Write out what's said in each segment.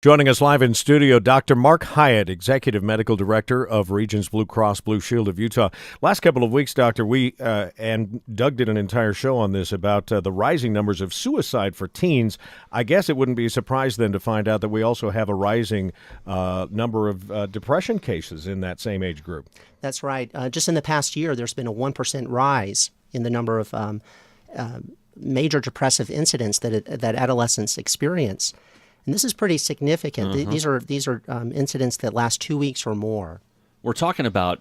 Joining us live in studio, Dr. Mark Hiatt, Executive Medical Director of Regence BlueCross BlueShield of Utah. Last couple of weeks, Doctor, we and Doug did an entire show on this about the rising numbers of suicide for teens. I guess it wouldn't be a surprise then to find out that we also have a rising number of depression cases in that same age group. That's right. Just in the past year, there's been a 1% rise in the number of major depressive incidents that adolescents experience. And this is pretty significant. These are incidents that last 2 weeks or more. We're talking about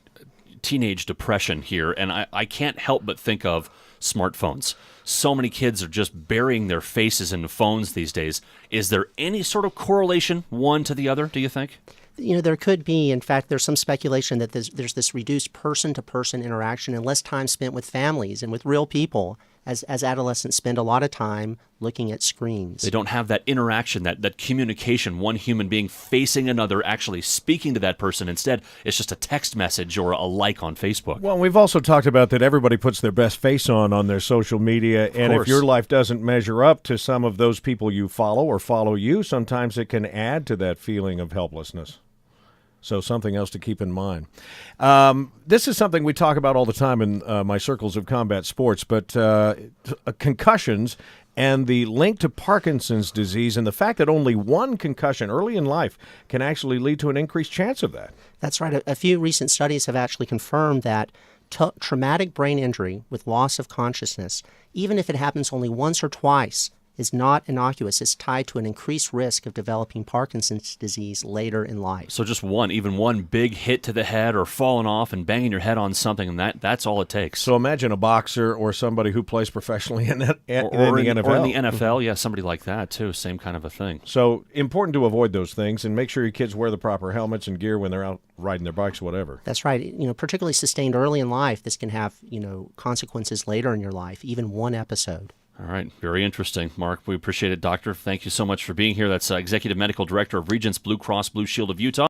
teenage depression here, and I can't help but think of smartphones. So many kids are just burying their faces in phones these days. Is there any sort of correlation, one to the other, do you think? There could be. In fact, there's some speculation that there's this reduced person-to-person interaction and less time spent with families and with real people as adolescents spend a lot of time looking at screens. They don't have that interaction, that communication, one human being facing another, actually speaking to that person. Instead, it's just a text message or a like on Facebook. Well, we've also talked about that everybody puts their best face on their social media, and if your life doesn't measure up to some of those people you follow or follow you, sometimes it can add to that feeling of helplessness. So something else to keep in mind. This is something we talk about all the time in my circles of combat sports, but concussions and the link to Parkinson's disease and the fact that only one concussion early in life can actually lead to an increased chance of that. That's right. A few recent studies have actually confirmed that traumatic brain injury with loss of consciousness, even if it happens only once or twice, is not innocuous. It's tied to an increased risk of developing Parkinson's disease later in life. So just even one big hit to the head or falling off and banging your head on something, and that's all it takes. So imagine a boxer or somebody who plays professionally in the NFL. Or in the NFL, yeah, somebody like that too, same kind of a thing. So important to avoid those things and make sure your kids wear the proper helmets and gear when they're out riding their bikes, whatever. That's right. Particularly sustained early in life, this can have, consequences later in your life, even one episode. All right. Very interesting, Mark. We appreciate it, Doctor. Thank you so much for being here. That's Executive Medical Director of Regence BlueCross BlueShield of Utah.